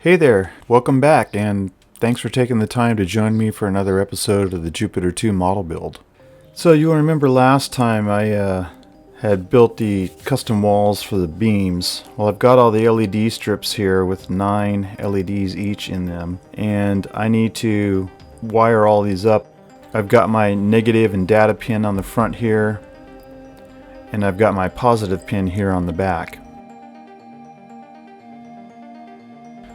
Hey there, welcome back, and thanks for taking the time to join me for another episode of the Jupiter 2 model build. So you'll remember last time I had built the custom walls for the beams. Well, I've got all the LED strips here with 9 LEDs each in them, and I need to wire all these up. I've got my negative and data pin on the front here, and I've got my positive pin here on the back.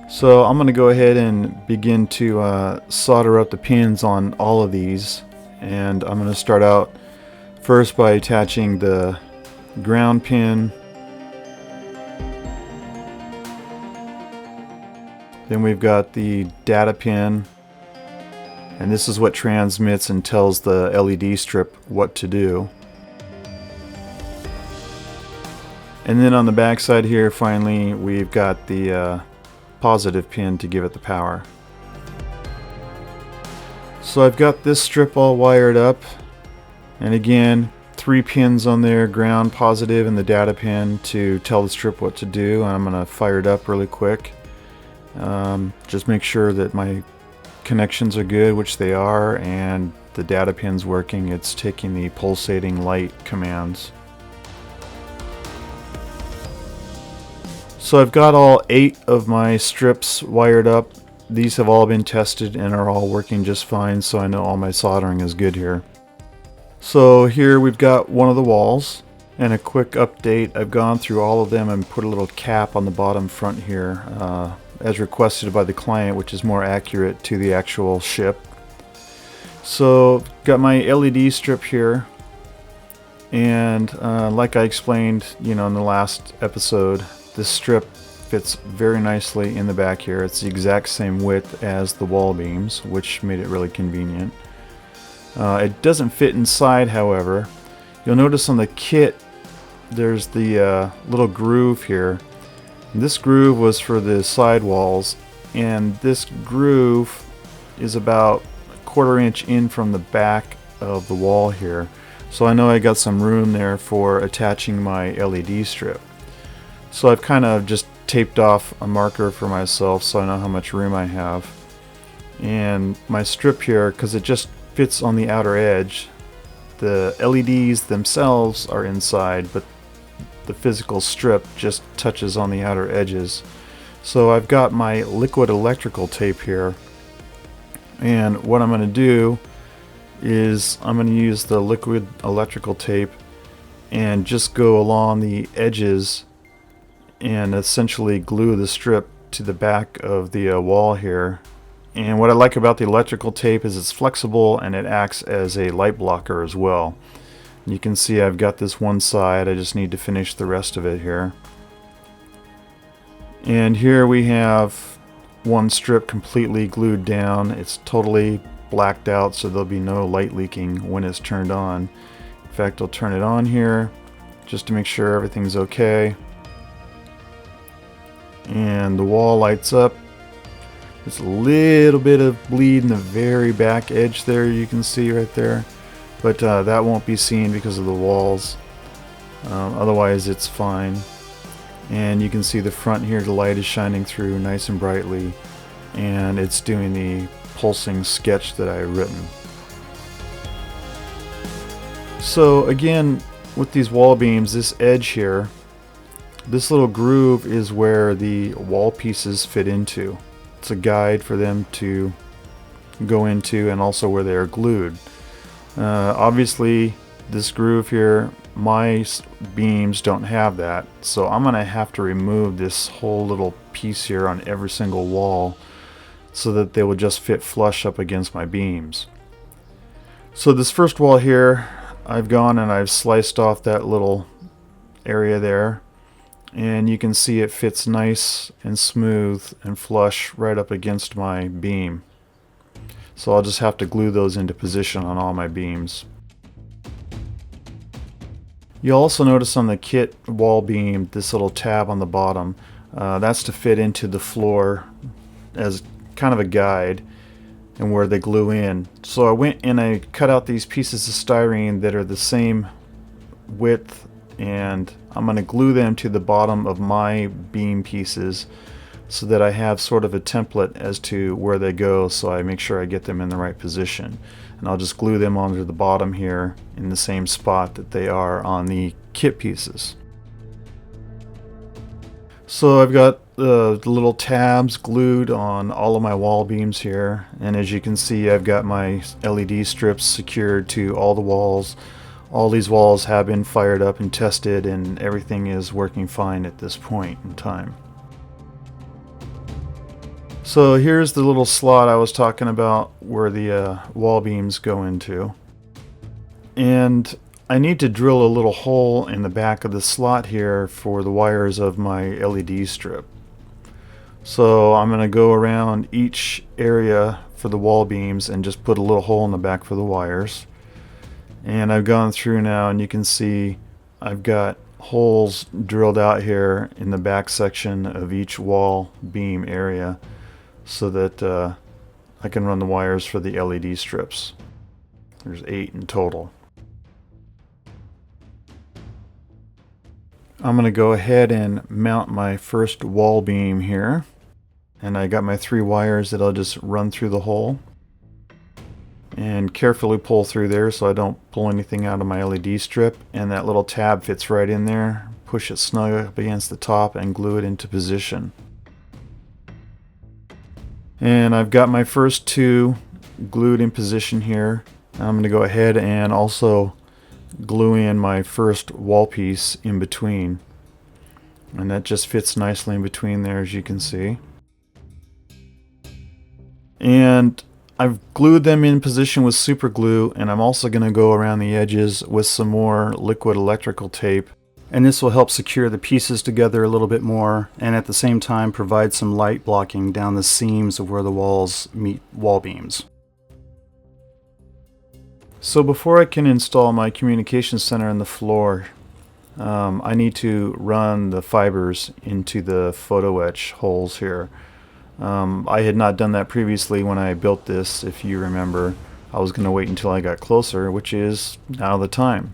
So I'm going to go ahead and begin to solder up the pins on all of these, and I'm going to start out first by attaching the ground pin. Then we've got the data pin, and this is what transmits and tells the LED strip what to do. And then on the back side here, finally, we've got the positive pin to give it the power. So I've got this strip all wired up, and again 3 pins on there, ground, positive, and the data pin to tell the strip what to do. And I'm going to fire it up really quick. Just make sure that my connections are good, which they are, and the data pin's working. It's taking the pulsating light commands. So I've got all 8 of my strips wired up. These have all been tested and are all working just fine, so I know all my soldering is good here. So here we've got one of the walls, and a quick update. I've gone through all of them and put a little cap on the bottom front here, as requested by the client, which is more accurate to the actual ship. So got my LED strip here, and like I explained, in the last episode, this strip fits very nicely in the back here. It's the exact same width as the wall beams, which made it really convenient. It doesn't fit inside, however. You'll notice on the kit there's the little groove here. This groove was for the side walls, and this groove is about a 1/4 inch in from the back of the wall here. So I know I got some room there for attaching my LED strip. So I've kind of just taped off a marker for myself so I know how much room I have. And my strip here, because it just fits on the outer edge, the LEDs themselves are inside, but the physical strip just touches on the outer edges. So I've got my liquid electrical tape here, and what I'm going to do is I'm going to use the liquid electrical tape and just go along the edges and essentially glue the strip to the back of the wall here. And what I like about the electrical tape is it's flexible and it acts as a light blocker as well. You can see I've got this one side, I just need to finish the rest of it here. And here we have one strip completely glued down. It's totally blacked out, so there'll be no light leaking when it's turned on. In fact, I'll turn it on here just to make sure everything's okay. And the wall lights up. There's a little bit of bleed in the very back edge there, you can see right there, but that won't be seen because of the walls. Otherwise it's fine. And you can see the front here, the light is shining through nice and brightly, and it's doing the pulsing sketch that I've written. So again, with these wall beams, this edge here, this little groove is where the wall pieces fit into. It's a guide for them to go into, and also where they are glued. Obviously this groove here, my beams don't have that, so I'm going to have to remove this whole little piece here on every single wall so that they will just fit flush up against my beams. So this first wall here, I've gone and I've sliced off that little area there, and you can see it fits nice and smooth and flush right up against my beam. So I'll just have to glue those into position on all my beams. You'll also notice on the kit wall beam this little tab on the bottom. That's to fit into the floor as kind of a guide and where they glue in. So I went and I cut out these pieces of styrene that are the same width, and I'm going to glue them to the bottom of my beam pieces so that I have sort of a template as to where they go, so I make sure I get them in the right position. And I'll just glue them onto the bottom here in the same spot that they are on the kit pieces. So I've got the little tabs glued on all of my wall beams here, and as you can see, I've got my LED strips secured to all the walls. All these walls have been fired up and tested, and everything is working fine at this point in time. So here's the little slot I was talking about where the wall beams go into. And I need to drill a little hole in the back of the slot here for the wires of my LED strip. So I'm going to go around each area for the wall beams and just put a little hole in the back for the wires. And I've gone through now, and you can see I've got holes drilled out here in the back section of each wall beam area so that I can run the wires for the LED strips. There's 8 in total. I'm going to go ahead and mount my first wall beam here, and I got my 3 wires that I'll just run through the hole and carefully pull through there so I don't pull anything out of my LED strip, and that little tab fits right in there. Push it snug up against the top and glue it into position. And I've got my first 2 glued in position here. I'm going to go ahead and also glue in my first wall piece in between, and that just fits nicely in between there, as you can see. And I've glued them in position with super glue, and I'm also going to go around the edges with some more liquid electrical tape, and this will help secure the pieces together a little bit more, and at the same time provide some light blocking down the seams of where the walls meet wall beams. So before I can install my communication center in the floor, I need to run the fibers into the photo etch holes here. I had not done that previously when I built this, if you remember. I was going to wait until I got closer, which is now the time.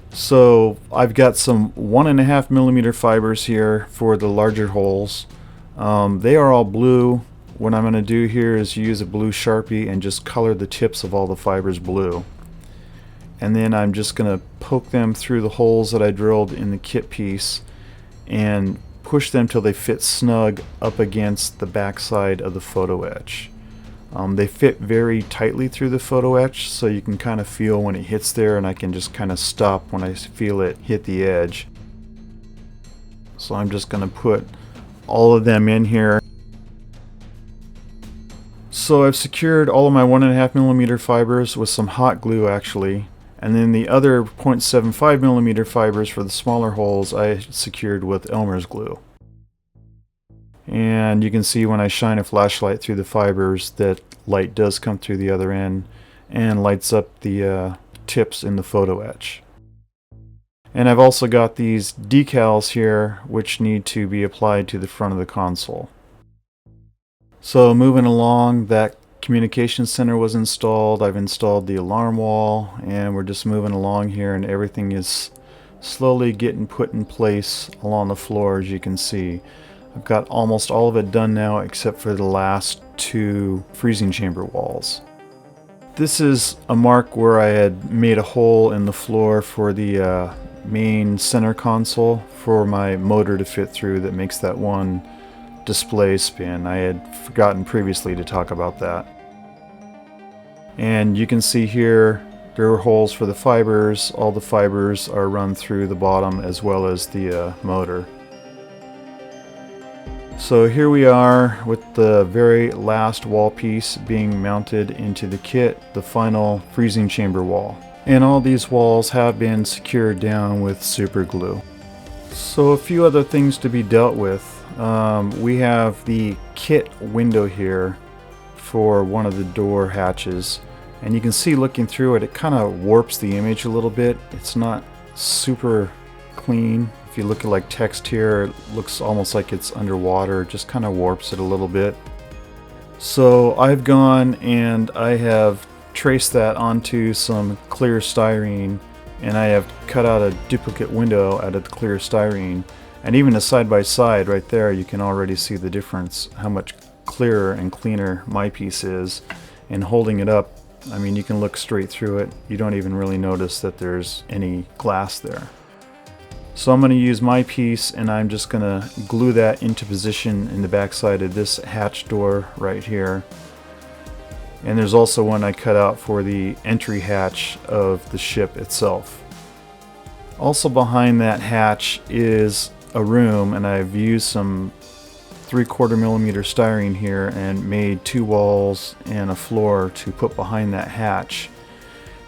So I've got some 1.5 millimeter fibers here for the larger holes. They are all blue. What I'm going to do here is use a blue Sharpie and just color the tips of all the fibers blue. And then I'm just going to poke them through the holes that I drilled in the kit piece and push them till they fit snug up against the back side of the photo etch. They fit very tightly through the photo etch, so you can kind of feel when it hits there, and I can just kind of stop when I feel it hit the edge. So I'm just going to put all of them in here. So I've secured all of my 1.5 millimeter fibers with some hot glue actually, and then the other 0.75 millimeter fibers for the smaller holes I secured with Elmer's glue. And you can see when I shine a flashlight through the fibers that light does come through the other end and lights up the tips in the photo etch. And I've also got these decals here which need to be applied to the front of the console. So moving along, that communication center was installed. I've installed the alarm wall, and we're just moving along here, and everything is slowly getting put in place along the floor, as you can see. I've got almost all of it done now except for the last 2 freezing chamber walls. This is a mark where I had made a hole in the floor for the main center console for my motor to fit through that makes that one display spin. I had forgotten previously to talk about that. And you can see here there are holes for the fibers. All the fibers are run through the bottom as well as the motor. So here we are with the very last wall piece being mounted into the kit, the final freezing chamber wall. And all these walls have been secured down with super glue. So a few other things to be dealt with. We have the kit window here for one of the door hatches, and you can see looking through it, it kind of warps the image a little bit. It's not super clean. If you look at like text here, it looks almost like it's underwater. It just kind of warps it a little bit. So I've gone and I have traced that onto some clear styrene, and I have cut out a duplicate window out of the clear styrene, And even a side by side right there, you can already see the difference, how much clearer and cleaner my piece is. And holding it up, I mean, you can look straight through it. You don't even really notice that there's any glass there. So I'm going to use my piece, and I'm just going to glue that into position in the back side of this hatch door right here. And there's also one I cut out for the entry hatch of the ship itself. Also behind that hatch is a room, and I've used some 3/4 millimeter styrene here and made 2 walls and a floor to put behind that hatch.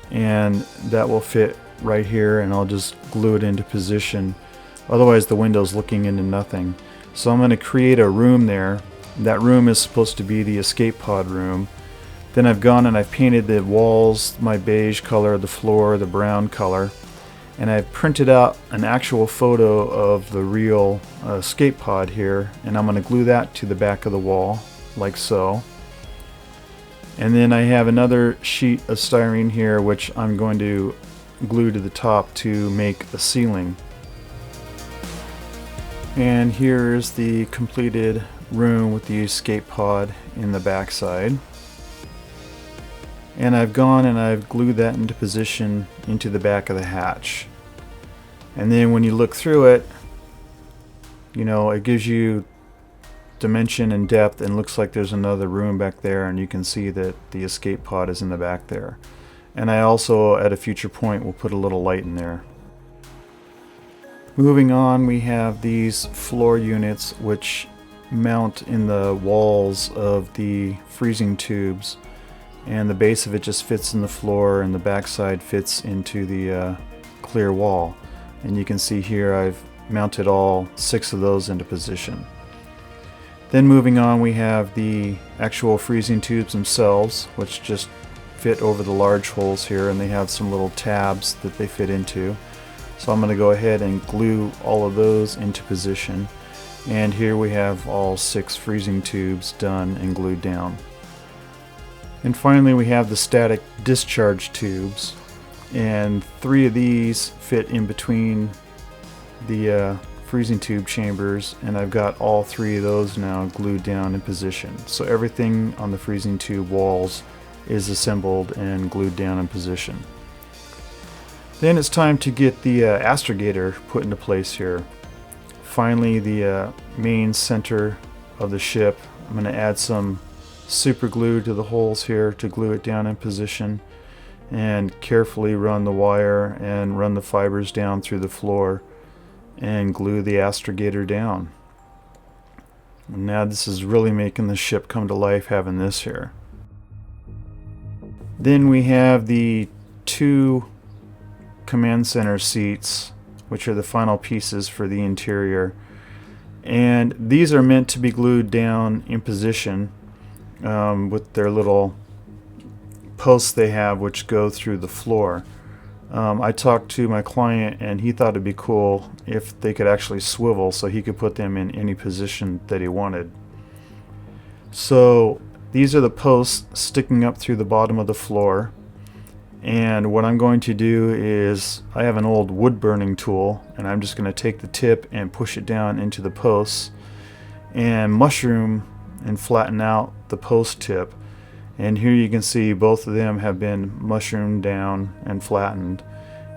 And that will fit right here, and I'll just glue it into position. Otherwise the window's looking into nothing. So I'm going to create a room there. That room is supposed to be the escape pod room. Then I've gone and I've painted the walls my beige color, the floor the brown color, and I've printed out an actual photo of the real escape pod here, and I'm going to glue that to the back of the wall like so. And then I have another sheet of styrene here which I'm going to glue to the top to make a ceiling. And here's the completed room with the escape pod in the back side. And I've gone and I've glued that into position into the back of the hatch. And then when you look through it, you know, it gives you dimension and depth, and looks like there's another room back there, and you can see that the escape pod is in the back there. And I also, at a future point, will put a little light in there. Moving on, we have these floor units which mount in the walls of the freezing tubes, and the base of it just fits in the floor, and the backside fits into the clear wall. And you can see here I've mounted all 6 of those into position. Then moving on, we have the actual freezing tubes themselves, which just fit over the large holes here, and they have some little tabs that they fit into. So I'm going to go ahead and glue all of those into position. And here we have all 6 freezing tubes done and glued down. And finally we have the static discharge tubes, and 3 of these fit in between the freezing tube chambers, and I've got all 3 of those now glued down in position. So everything on the freezing tube walls is assembled and glued down in position. Then it's time to get the astrogator put into place here. Finally, the main center of the ship, I'm going to add some super glue to the holes here to glue it down in position, and carefully run the wire and run the fibers down through the floor and glue the astrogator down. And now this is really making the ship come to life, having this here. Then we have the 2 command center seats, which are the final pieces for the interior, and these are meant to be glued down in position with their little posts they have which go through the floor. I talked to my client, and he thought it'd be cool if they could actually swivel so he could put them in any position that he wanted. So these are the posts sticking up through the bottom of the floor, and what I'm going to do is, I have an old wood burning tool, and I'm just going to take the tip and push it down into the posts and mushroom and flatten out the post tip. And here you can see both of them have been mushroomed down and flattened,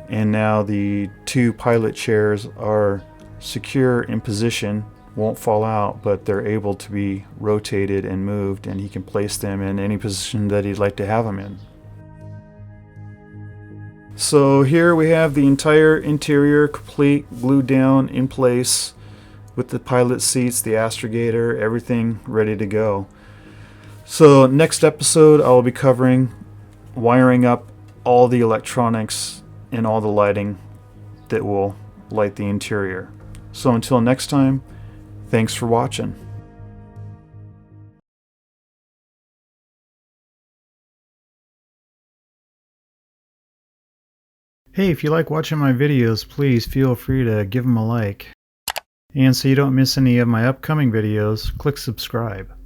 and now the 2 pilot chairs are secure in position, won't fall out, but they're able to be rotated and moved, and he can place them in any position that he'd like to have them in. So here we have the entire interior complete, glued down in place with the pilot seats, the astrogator, everything ready to go. So next episode I will be covering wiring up all the electronics and all the lighting that will light the interior. So until next time, thanks for watching. Hey, if you like watching my videos, please feel free to give them a like. And so you don't miss any of my upcoming videos, click subscribe.